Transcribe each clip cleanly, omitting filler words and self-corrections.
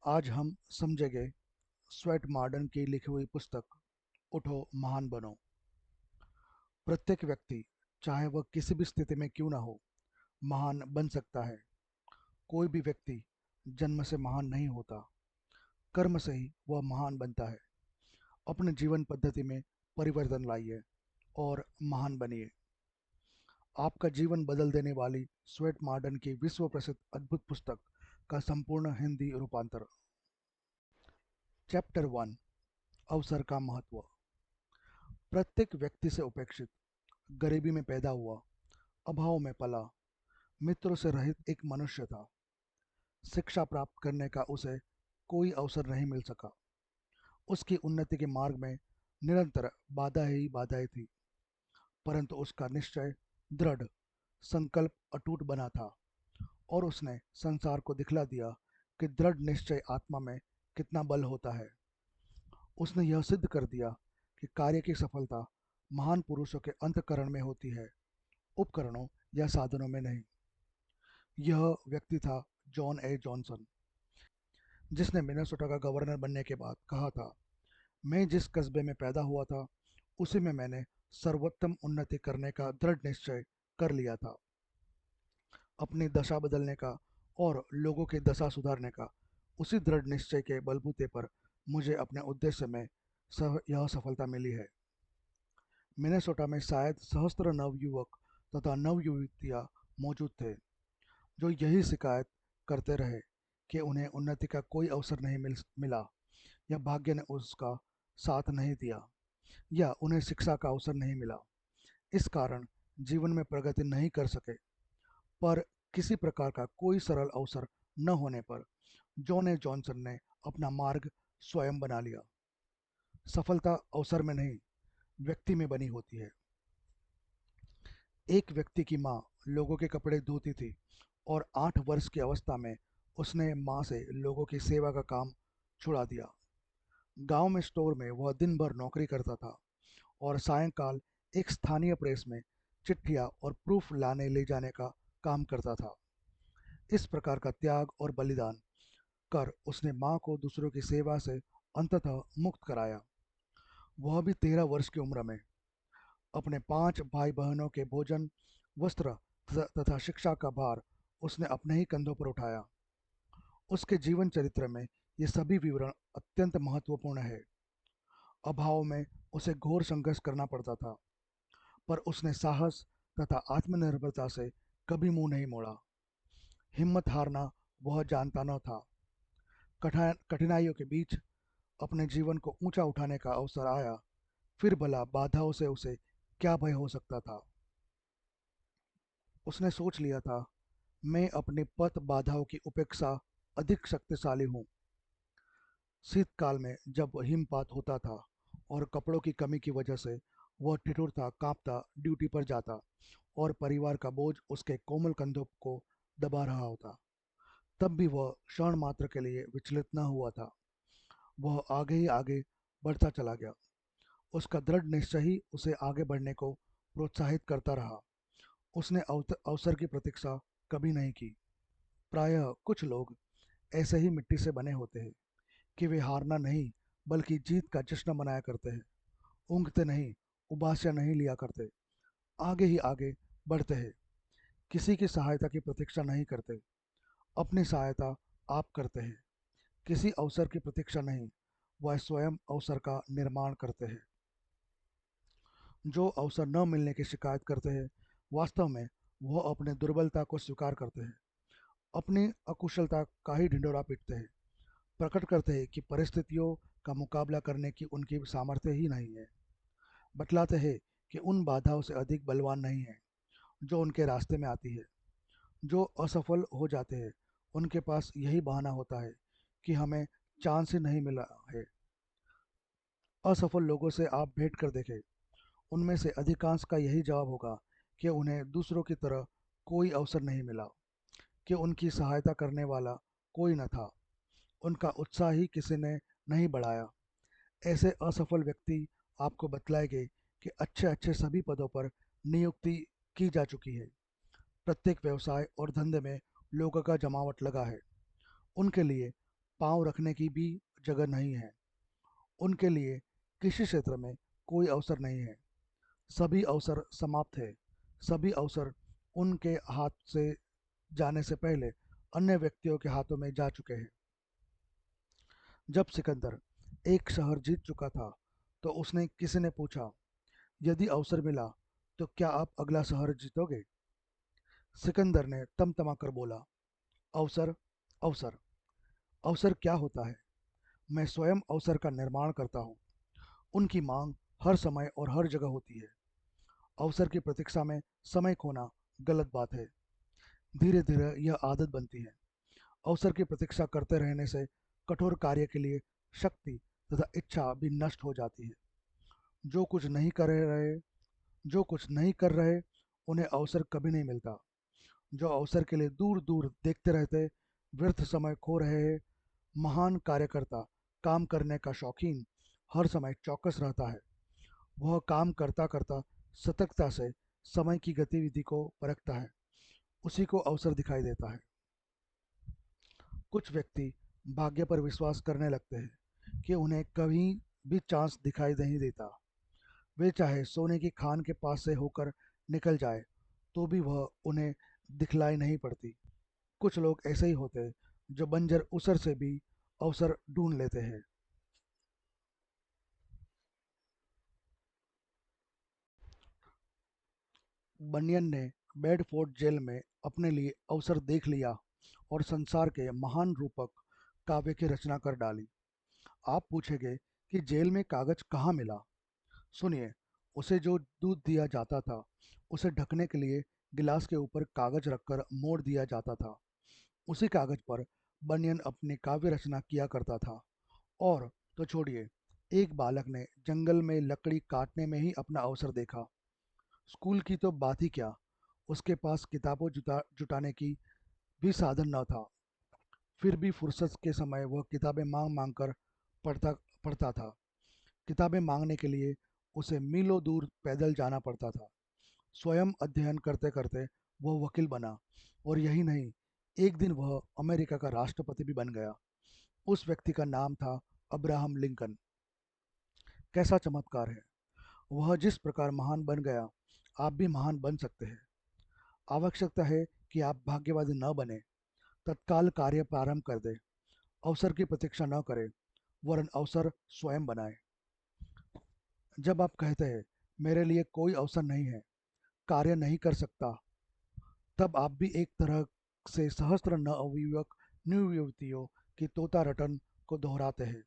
आज हम समझेंगे स्वेट मॉर्डन की लिखी हुई पुस्तक उठो महान बनो। प्रत्येक व्यक्ति, चाहे वह किसी भी स्थिति में क्यों ना हो, महान बन सकता है। कोई भी व्यक्ति जन्म से महान नहीं होता, कर्म से ही वह महान बनता है। अपने जीवन पद्धति में परिवर्तन लाइए और महान बनिए। आपका जीवन बदल देने वाली स्वेट मॉर्डन की विश्व प्रसिद्ध अद्भुत पुस्तक का संपूर्ण हिंदी रूपांतर। चैप्टर 1, अवसर का महत्व। प्रत्येक व्यक्ति से उपेक्षित, गरीबी में पैदा हुआ, अभाव में पला, मित्रों से रहित एक मनुष्य था। शिक्षा प्राप्त करने का उसे कोई अवसर नहीं मिल सका। उसकी उन्नति के मार्ग में निरंतर बाधा ही बाधाएं थी, परंतु उसका निश्चय दृढ़, संकल्प अटूट बना था और उसने संसार को दिखला दिया कि दृढ़ निश्चय आत्मा में कितना बल होता है। उसने यह सिद्ध कर दिया कि कार्य की सफलता महान पुरुषों के अंतःकरण में होती है, उपकरणों या साधनों में नहीं। यह व्यक्ति था जॉन ए जॉनसन, जिसने मिनेसोटा का गवर्नर बनने के बाद कहा था, मैं जिस कस्बे में पैदा हुआ था उसी में मैंने सर्वोत्तम उन्नति करने का दृढ़ निश्चय कर लिया था। अपनी दशा बदलने का और लोगों की दशा सुधारने का उसी दृढ़ निश्चय के बलबूते पर मुझे अपने उद्देश्य में यह सफलता मिली है। मिनेसोटा में शायद सहस्त्र नवयुवक तथा नवयुवतियां मौजूद थे जो यही शिकायत करते रहे कि उन्हें उन्नति का कोई अवसर नहीं मिला, या भाग्य ने उसका साथ नहीं दिया, या उन्हें शिक्षा का अवसर नहीं मिला। इस कारण जीवन में प्रगति नहीं कर सके। पर किसी प्रकार का कोई सरल अवसर न होने पर जॉन ए जॉनसन ने अपना मार्ग स्वयं बना लिया। सफलता अवसर में नहीं, व्यक्ति में बनी होती है। एक व्यक्ति की माँ लोगों के कपड़े धोती थी और 8 वर्ष की अवस्था में उसने माँ से लोगों की सेवा का काम छुड़ा दिया। गांव में स्टोर में वह दिन भर नौकरी करता था और सायंकाल एक स्थानीय प्रेस में चिट्ठियां और प्रूफ लाने ले जाने का काम करता था। इस प्रकार का त्याग और बलिदान कर उसने माँ को दूसरों की सेवा से अंततः मुक्त कराया। वह भी 13 वर्ष की उम्र में। अपने 5 भाई बहनों के भोजन, वस्त्र तथा शिक्षा का भार उसने अपने ही कंधों पर उठाया। उसके जीवन चरित्र में ये सभी विवरण अत्यंत महत्वपूर्ण है। अभाव में उसे घोर संघर्ष करना पड़ता था, पर उसने साहस तथा आत्मनिर्भरता से कभी मुंह नहीं मोड़ा। हिम्मत हारना वह जानता न था। कठिनाइयों के बीच अपने जीवन को ऊंचा उठाने का अवसर आया, फिर भला बाधाओं से उसे क्या भय हो सकता था। उसने सोच लिया था, मैं अपनी पथ बाधाओं की उपेक्षा अधिक शक्तिशाली हूँ। शीतकाल में जब हिमपात होता था और कपड़ों की कमी की वजह से वह ठिठुरता कांपता ड्यूटी पर जाता और परिवार का बोझ उसके कोमल कंधों को दबा रहा होता, तब भी वह क्षण मात्र के लिए विचलित न हुआ था। वह आगे ही आगे बढ़ता चला गया। उसका दृढ़ निश्चय ही उसे आगे बढ़ने को प्रोत्साहित करता रहा। उसने अवसर की प्रतीक्षा कभी नहीं की। प्रायः कुछ लोग ऐसे ही मिट्टी से बने होते हैं कि वे हारना नहीं बल्कि जीत का जश्न मनाया करते हैं। ऊँघते नहीं, उबासियां नहीं लिया करते, आगे ही आगे बढ़ते हैं। किसी की सहायता की प्रतीक्षा नहीं करते, अपनी सहायता आप करते हैं। किसी अवसर की प्रतीक्षा नहीं, वह स्वयं अवसर का निर्माण करते हैं। जो अवसर न मिलने की शिकायत करते हैं, वास्तव में वह अपने दुर्बलता को स्वीकार करते हैं, अपनी अकुशलता का ही ढिंढोरा पीटते हैं, प्रकट करते हैं कि परिस्थितियों का मुकाबला करने की उनकी सामर्थ्य ही नहीं है। बतलाते हैं कि उन बाधाओं से अधिक बलवान नहीं है जो उनके रास्ते में आती है। जो असफल हो जाते हैं, उनके पास यही बहाना होता है कि हमें चांस ही नहीं मिला है। असफल लोगों से आप भेंट कर देखें, उनमें से अधिकांश का यही जवाब होगा कि उन्हें दूसरों की तरह कोई अवसर नहीं मिला, कि उनकी सहायता करने वाला कोई न था, उनका उत्साह ही किसी ने नहीं बढ़ाया। ऐसे असफल व्यक्ति आपको बतलाएंगे कि अच्छे अच्छे सभी पदों पर नियुक्ति की जा चुकी है। प्रत्येक व्यवसाय और धंधे में लोगों का जमावट लगा है। उनके लिए पाँव रखने की भी जगह नहीं है। उनके लिए किसी क्षेत्र में कोई अवसर नहीं है। सभी अवसर समाप्त है। सभी अवसर उनके हाथ से जाने से पहले अन्य व्यक्तियों के हाथों में जा चुके हैं। जब सिकंदर एक शहर जीत चुका था तो उसने किसी ने पूछा, यदि अवसर मिला तो क्या आप अगला शहर जीतोगे? सिकंदर ने तमतमा कर बोला, अवसर, अवसर, अवसर क्या होता है? मैं स्वयं अवसर का निर्माण करता हूँ। उनकी मांग हर समय और हर जगह होती है। अवसर की प्रतीक्षा में समय खोना गलत बात है। धीरे धीरे यह आदत बनती है। अवसर की प्रतीक्षा करते रहने से कठोर कार्य के लिए शक्ति तथा इच्छा भी नष्ट हो जाती है। जो कुछ नहीं कर रहे जो कुछ नहीं कर रहे उन्हें अवसर कभी नहीं मिलता। जो अवसर के लिए दूर दूर देखते रहते व्यर्थ समय खो रहे हैं। महान कार्यकर्ता, काम करने का शौकीन, हर समय चौकस रहता है। वह काम करता करता सतर्कता से समय की गतिविधि को परखता है। उसी को अवसर दिखाई देता है। कुछ व्यक्ति भाग्य पर विश्वास करने लगते हैं कि उन्हें कभी भी चांस दिखाई नहीं देता। वे चाहे सोने की खान के पास से होकर निकल जाए तो भी वह उन्हें दिखलाई नहीं पड़ती। कुछ लोग ऐसे ही होते हैं जो बंजर उसर से भी अवसर ढूंढ लेते हैं। बनियन ने बेडफोर्ड जेल में अपने लिए अवसर देख लिया और संसार के महान रूपक काव्य की रचना कर डाली। आप पूछेंगे कि जेल में कागज कहाँ मिला? सुनिए, उसे जो दूध दिया जाता था उसे ढकने के लिए गिलास के ऊपर कागज रखकर मोड़ दिया जाता था। उसी कागज पर बनियन अपनी काव्य रचना किया करता था। और तो छोड़िए, एक बालक ने जंगल में लकड़ी काटने में ही अपना अवसर देखा। स्कूल की तो बात ही क्या, उसके पास किताबों जुटाने की भी साधन न था। फिर भी फुर्सत के समय वह किताबें मांग मांग कर पढ़ता पढ़ता था। किताबें मांगने के लिए उसे मीलों दूर पैदल जाना पड़ता था। स्वयं अध्ययन करते करते वह वकील बना, और यही नहीं, एक दिन वह अमेरिका का राष्ट्रपति भी बन गया। उस व्यक्ति का नाम था अब्राहम लिंकन। कैसा चमत्कार है! वह जिस प्रकार महान बन गया, आप भी महान बन सकते हैं। आवश्यकता है कि आप भाग्यवादी न बने, तत्काल कार्य प्रारंभ कर दें, अवसर की प्रतीक्षा न करें, वरन अवसर स्वयं बनाए। जब आप कहते हैं, मेरे लिए कोई अवसर नहीं है, कार्य नहीं कर सकता, तब आप भी एक तरह से सहस्त्र नवयुवक नवयुवतियों की तोता रटन को दोहराते हैं,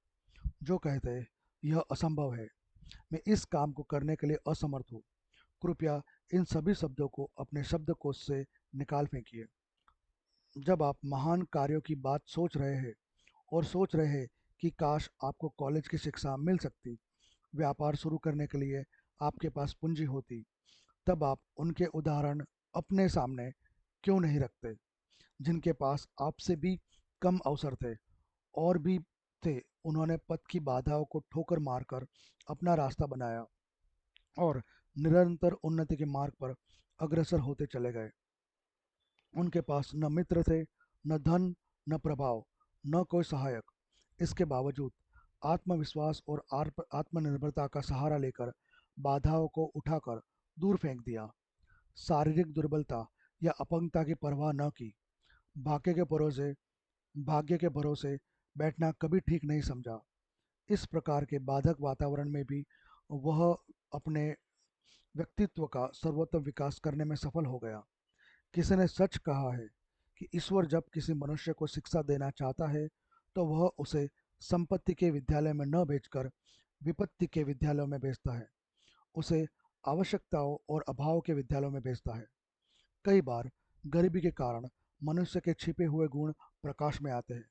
जो कहते हैं, यह असंभव है, मैं इस काम को करने के लिए असमर्थ हूँ। कृपया इन सभी शब्दों को अपने शब्दकोश से निकाल फेंकिए। जब आप महान कार्यों की बात सोच रहे हैं और सोच रहे हैं कि काश आपको कॉलेज की शिक्षा मिल सकती, व्यापार शुरू करने के लिए आपके पास पूंजी होती, तब आप उनके उदाहरण अपने सामने क्यों नहीं रखते, जिनके पास आपसे भी कम अवसर थे और भी थे। उन्होंने पथ की बाधाओं को ठोकर मारकर अपना रास्ता बनाया और निरंतर उन्नति के मार्ग पर अग्रसर होते चले गए। उनके पास न मित्र थे, न धन, न प्रभाव, न कोई सहायक। इसके बावजूद आत्मविश्वास और आत्मनिर्भरता का सहारा लेकर बाधाओं को उठाकर दूर फेंक दिया। शारीरिक दुर्बलता या अपंगता की परवाह न की। भाग्य के भरोसे भाग्य के भरोसे बैठना कभी ठीक नहीं समझा। इस प्रकार के बाधक वातावरण में भी वह अपने व्यक्तित्व का सर्वोत्तम विकास करने में सफल हो गया। किसी ने सच कहा है कि ईश्वर जब किसी मनुष्य को शिक्षा देना चाहता है तो वह उसे संपत्ति के विद्यालय में न भेजकर विपत्ति के विद्यालयों में भेजता है। उसे आवश्यकताओं और अभाव के विद्यालयों में भेजता है। कई बार गरीबी के कारण मनुष्य के छिपे हुए गुण प्रकाश में आते हैं,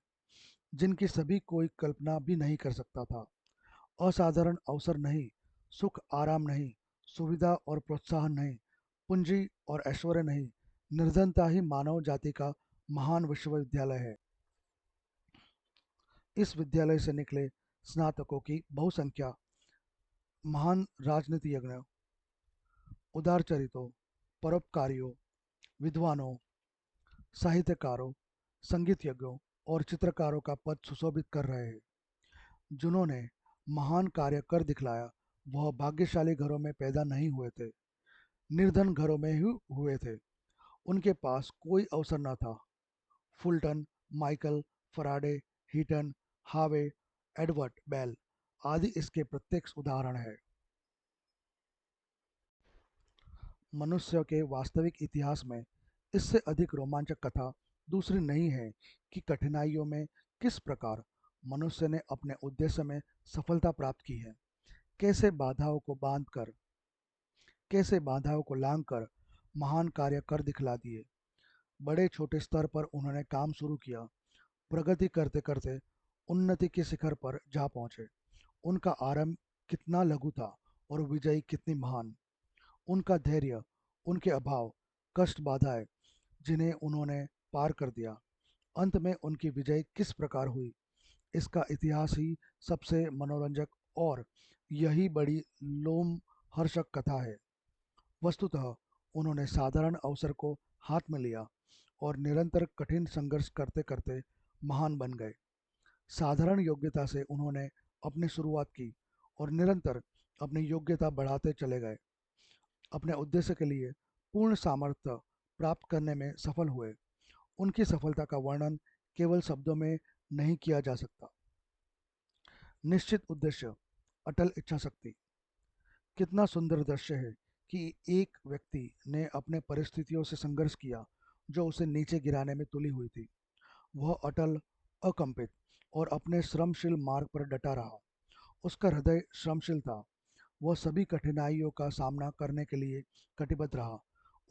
जिनकी सभी कोई कल्पना भी नहीं कर सकता था। असाधारण अवसर नहीं, सुख आराम नहीं, सुविधा और प्रोत्साहन नहीं, पूंजी और ऐश्वर्य नहीं, निर्धनता ही मानव जाति का महान विश्वविद्यालय है। इस विद्यालय से निकले स्नातकों की बहुसंख्या महान राजनीतिज्ञों, उदारचरितों, परोपकारियों, विद्वानों, साहित्यकारों, संगीतज्ञों और चित्रकारों का पद सुशोभित कर रहे हैं। जिन्होंने महान कार्य कर दिखलाया, वह भाग्यशाली घरों में पैदा नहीं हुए थे, निर्धन घरों में ही हुए थे। उनके पास कोई अवसर न था। फुलटन, माइकल, फराडे, हीटन, हावे, एडवर्ड बेल आदि इसके प्रत्यक्ष उदाहरण हैं। मनुष्य के वास्तविक इतिहास में इससे अधिक रोमांचक कथा दूसरी नहीं है कि कठिनाइयों में किस प्रकार मनुष्य ने अपने उद्देश्य में सफलता प्राप्त की है। कैसे बाधाओं को बांधकर, कैसे बाधाओं को लांघकर महान कार्य कर दिखला दिए। बड़े छोटे स्तर पर उन्होंने काम शुरू किया, प्रगति करते करते उन्नति के शिखर पर जा पहुंचे। उनका आरंभ कितना लघु था और विजयी कितनी महान। उनका धैर्य, उनके अभाव, कष्ट, बाधाएं जिन्हें उन्होंने पार कर दिया, अंत में उनकी विजय किस प्रकार हुई, इसका इतिहास ही सबसे मनोरंजक और यही बड़ी लोमहर्षक कथा है। वस्तुतः उन्होंने साधारण अवसर को हाथ में लिया और निरंतर कठिन संघर्ष करते करते महान बन गए। साधारण योग्यता से उन्होंने अपनी शुरुआत की और निरंतर अपनी योग्यता बढ़ाते चले गए। अपने उद्देश्य के लिए पूर्ण सामर्थ्य प्राप्त करने में सफल हुए। उनकी सफलता का वर्णन केवल शब्दों में नहीं किया जा सकता। निश्चित उद्देश्य, अटल इच्छा शक्ति। कितना सुंदर दृश्य है कि एक व्यक्ति ने अपने परिस्थितियों से संघर्ष किया जो उसे नीचे गिराने में तुली हुई थी। वह अटल, अकंपित और अपने श्रमशील मार्ग पर डटा रहा। उसका हृदय श्रमशील था। वह सभी कठिनाइयों का सामना करने के लिए कटिबद्ध रहा।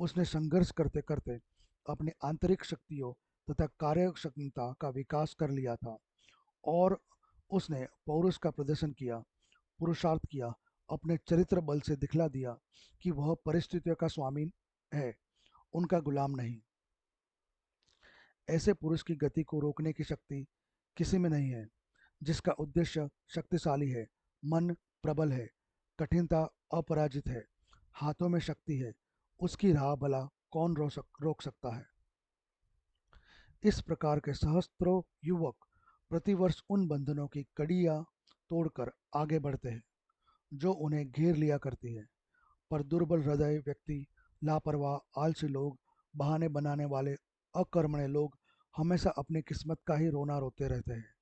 उसने संघर्ष करते करते अपनी आंतरिक शक्तियों तथा कार्य क्षमता का विकास कर लिया था और उसने पौरुष का प्रदर्शन किया, पुरुषार्थ किया, अपने चरित्र बल से दिखला दिया कि वह परिस्थितियों का स्वामी है, उनका गुलाम नहीं। ऐसे पुरुष की गति को रोकने की शक्ति किसी में नहीं है। जिसका उद्देश्य शक्तिशाली है, मन प्रबल है, कठिनता अपराजित है, हाथों में शक्ति है, उसकी राह भला कौन रोक सकता है। इस प्रकार के सहस्त्रों युवक प्रतिवर्ष उन बंधनों की कड़ियां तोड़कर आगे बढ़ते हैं जो उन्हें घेर लिया करती है। पर दुर्बल हृदय व्यक्ति, लापरवाह, आलसी लोग, बहाने बनाने वाले, अकर्मण्य लोग हमेशा अपनी किस्मत का ही रोना रोते रहते हैं।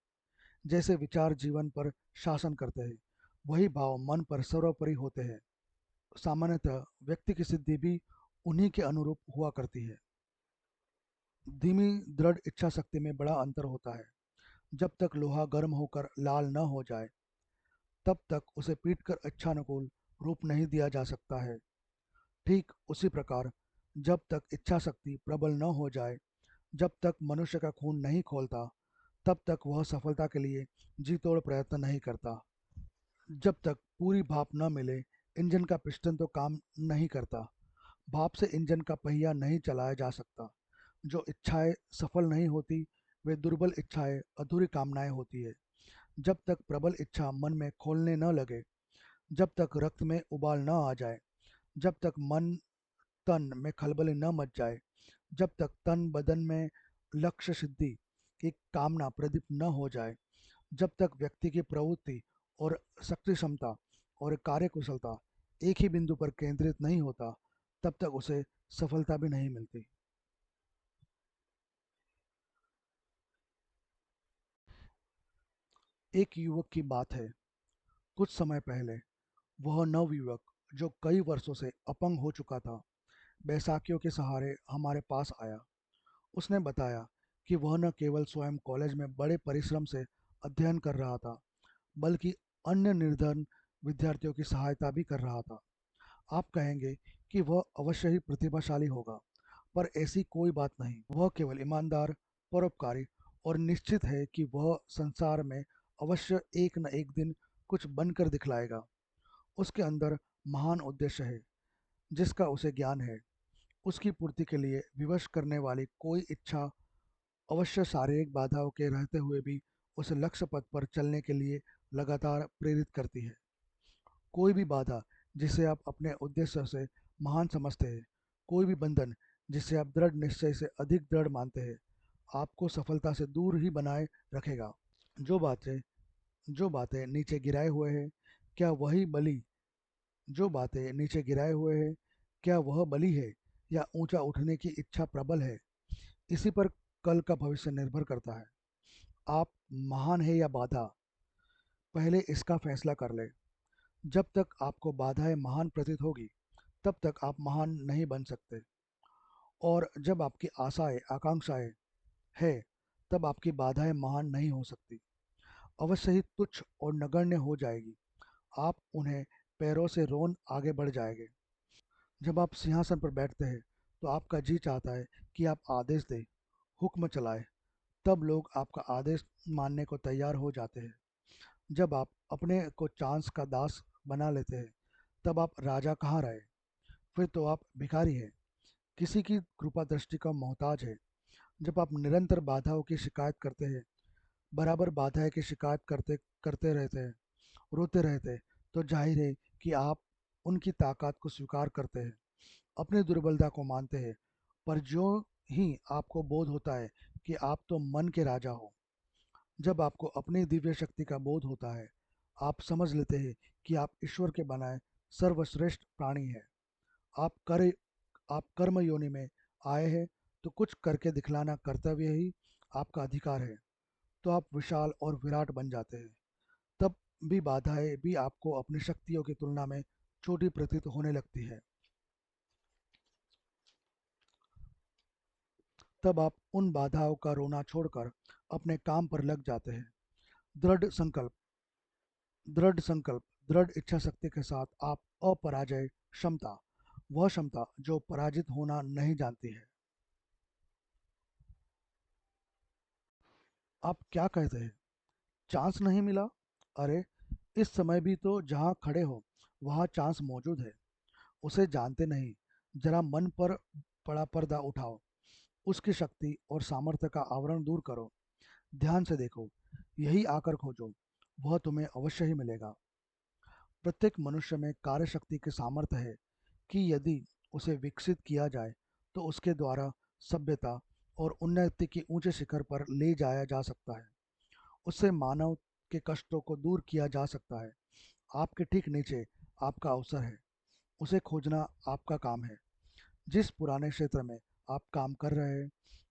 जैसे विचार जीवन पर शासन करते हैं, वही भाव मन पर सर्वोपरि होते हैं। सामान्यतः व्यक्ति की सिद्धि भी उन्हीं के अनुरूप हुआ करती है। धीमी दृढ़ इच्छा शक्ति में बड़ा अंतर होता है। जब तक लोहा गर्म होकर लाल न हो जाए, तब तक उसे पीटकर इच्छानुकूल रूप नहीं दिया जा सकता है। ठीक उसी प्रकार जब तक इच्छा शक्ति प्रबल न हो जाए, जब तक मनुष्य का खून नहीं खोलता, तब तक वह सफलता के लिए जी तोड़ प्रयत्न नहीं करता। जब तक पूरी भाप न मिले, इंजन का पिस्टन तो काम नहीं करता। भाप से इंजन का पहिया नहीं चलाया जा सकता। जो इच्छाएं सफल नहीं होती, वे दुर्बल इच्छाएं, अधूरी कामनाएं होती है। जब तक प्रबल इच्छा मन में खोलने न लगे, जब तक रक्त में उबाल न आ जाए, जब तक मन तन में खलबली न मच जाए, जब तक तन बदन में लक्ष्य सिद्धि की कामना प्रदीप्त न हो जाए, जब तक व्यक्ति की प्रवृत्ति और शक्ति क्षमता और कार्य कुशलता एक ही बिंदु पर केंद्रित नहीं होता, तब तक उसे सफलता भी नहीं मिलती। एक युवक की बात है। कुछ समय पहले वह नवयुवक, जो कई वर्षों से अपंग हो चुका था, बैसाखियों के सहारे हमारे पास आया। उसने बताया कि वह न केवल स्वयं कॉलेज में बड़े परिश्रम से अध्ययन कर रहा था, बल्कि अन्य निर्धन विद्यार्थियों की सहायता भी कर रहा था। आप कहेंगे कि वह अवश्य ही प्रतिभाशाली होगा, पर ऐसी कोई बात नहीं। वह केवल ईमानदार, परोपकारी और निश्चित है कि वह संसार में अवश्य एक न एक दिन कुछ बनकर दिखलाएगा। उसके अंदर महान उद्देश्य है जिसका उसे ज्ञान है। उसकी पूर्ति के लिए विवश करने वाली कोई इच्छा अवश्य शारीरिक बाधाओं के रहते हुए भी उसे लक्ष्य पथ पर चलने के लिए लगातार प्रेरित करती है। कोई भी बाधा जिसे आप अपने उद्देश्य से महान समझते हैं, कोई भी बंधन जिसे आप दृढ़ निश्चय से अधिक दृढ़ मानते हैं, आपको सफलता से दूर ही बनाए रखेगा। जो बातें जो बातें नीचे गिराए हुए हैं, क्या वही बली जो बातें नीचे गिराए हुए हैं, क्या वह बली है, या ऊंचा उठने की इच्छा प्रबल है? इसी पर कल का भविष्य निर्भर करता है। आप महान है या बाधा, पहले इसका फैसला कर ले। जब तक आपको बाधाएं महान प्रतीत होगी, तब तक आप महान नहीं बन सकते। और जब आपकी आशाएं आकांक्षाएं है, तब आपकी बाधाएं महान नहीं हो सकती। अवश्य ही तुच्छ और नगण्य हो जाएगी। आप उन्हें पैरों से रोन आगे बढ़ जाएंगे। जब आप सिंहासन पर बैठते हैं, तो आपका जी चाहता है कि आप आदेश दें, हुक्म चलाए। तब लोग आपका आदेश मानने को तैयार हो जाते हैं। जब आप अपने को चांस का दास बना लेते हैं, तब आप राजा कहाँ रहे? फिर तो आप भिखारी हैं, किसी की कृपा दृष्टि का मोहताज है। जब आप निरंतर बाधाओं की शिकायत करते हैं, बराबर बाधाएं की शिकायत करते करते रहते हैं, रोते रहते हैं, तो जाहिर है कि आप उनकी ताकत को स्वीकार करते हैं, अपनी दुर्बलता को मानते हैं। पर जो ही आपको बोध होता है कि आप तो मन के राजा हो, जब आपको अपनी दिव्य शक्ति का बोध होता है, आप समझ लेते हैं कि आप ईश्वर के बनाए सर्वश्रेष्ठ प्राणी हैं। आप कर आप कर्म योनि में आए हैं, तो कुछ करके दिखलाना कर्तव्य ही आपका अधिकार है। तो आप विशाल और विराट बन जाते हैं। तब भी बाधाएं भी आपको अपनी शक्तियों की तुलना में छोटी प्रतीत होने लगती है। तब आप उन बाधाओं का रोना छोड़कर अपने काम पर लग जाते हैं। दृढ़ संकल्प दृढ़ संकल्प, दृढ़ इच्छा शक्ति के साथ आप अपराजय क्षमता, वह क्षमता जो पराजित होना नहीं जानती है। आप क्या कहते हैं, चांस नहीं मिला? अरे, इस समय भी तो जहां खड़े हो, वहां चांस मौजूद है। उसे जानते नहीं। जरा मन पर पड़ा पर्दा उठाओ, उसकी शक्ति और सामर्थ्य का आवरण दूर करो, ध्यान से देखो, यही आकर खोजो, वह तुम्हें अवश्य ही मिलेगा। प्रत्येक मनुष्य में कार्य शक्ति की सामर्थ्य है कि यदि उसे विकसित किया जाए, तो उसके द्वारा सभ्यता और उन्नति की ऊंचे शिखर पर ले जाया जा सकता है। उससे मानव के कष्टों को दूर किया जा सकता है। आपके ठीक नीचे आपका अवसर है, उसे खोजना आपका काम है। जिस पुराने क्षेत्र में आप काम कर रहे हैं,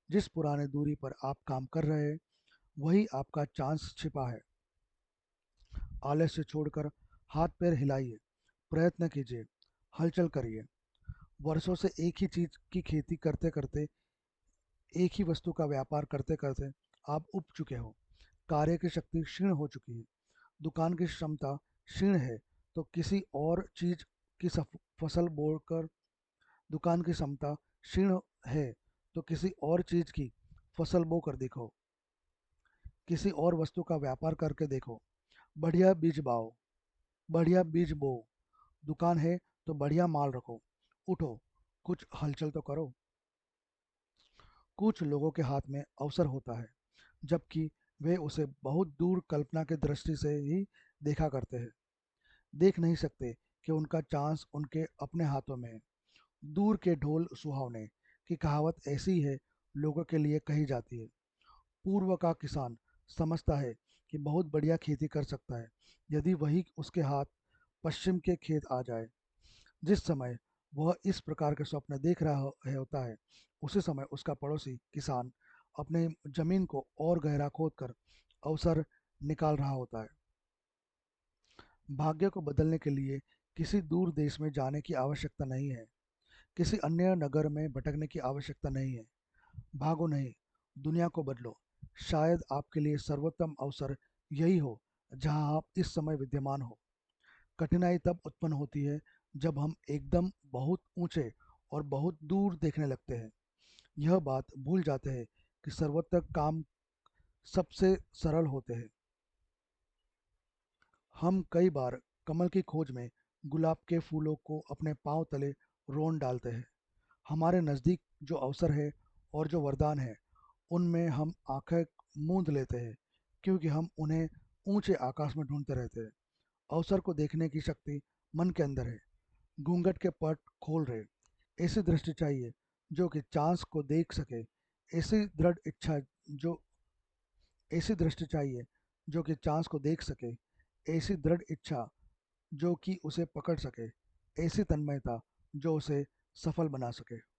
जिस पुराने दूरी पर आप काम कर रहे हैं, वही आपका चांस छिपा है। आलस्य छोड़कर हाथ पैर हिलाइए, प्रयत्न कीजिए, हलचल करिए। वर्षों से एक ही चीज की खेती करते करते, एक ही वस्तु का व्यापार करते करते आप उब चुके हो। कार्य की शक्ति क्षीण हो चुकी है। दुकान की क्षमता क्षीण है, तो किसी और चीज की फसल बोकर दुकान की क्षमता क्षीण है, तो किसी और चीज की फसल बो कर देखो, किसी और वस्तु का व्यापार करके देखो। बढ़िया बीज बाओ, बढ़िया बीज बो। दुकान है तो बढ़िया माल रखो। उठो, कुछ हलचल तो करो। कुछ लोगों के हाथ में अवसर होता है, जबकि वे उसे बहुत दूर कल्पना की दृष्टि से ही देखा करते हैं। देख नहीं सकते कि उनका चांस उनके अपने हाथों में है। दूर के ढोल सुहावने की कहावत ऐसी है, लोगों के लिए कही जाती है। पूर्व का किसान समझता है कि बहुत बढ़िया खेती कर सकता है, यदि वही उसके हाथ पश्चिम के खेत आ जाए। जिस समय वह इस प्रकार के स्वप्न देख रहा होता है, उसी समय उसका पड़ोसी किसान अपने जमीन को और गहरा खोदकर अवसर निकाल रहा होता है। भाग्य को बदलने के लिए किसी दूर देश में जाने की आवश्यकता नहीं है, किसी अन्य नगर में भटकने की आवश्यकता नहीं है। भागो नहीं, दुनिया को बदलो। शायद आपके लिए सर्वोत्तम अवसर यही हो, जहां आप इस समय विद्यमान हो। कठिनाई तब उत्पन्न होती है जब हम एकदम बहुत ऊंचे और बहुत दूर देखने लगते हैं। यह बात भूल जाते हैं कि सर्वोत्तम काम सबसे सरल होते हैं। हम कई बार कमल की खोज में गुलाब के फूलों को अपने पांव तले रोन डालते हैं। हमारे नज़दीक जो अवसर है और जो वरदान है, उनमें हम आंखें मूंद लेते हैं, क्योंकि हम उन्हें ऊंचे आकाश में ढूंढते रहते हैं। अवसर को देखने की शक्ति मन के अंदर है। घूंघट के पट खोल रहे, ऐसी दृष्टि चाहिए जो कि चांस को देख सके, ऐसी दृढ़ इच्छा जो ऐसी दृष्टि चाहिए जो कि चांस को देख सके, ऐसी दृढ़ इच्छा जो कि उसे पकड़ सके, ऐसी तन्मयता जो उसे सफल बना सके।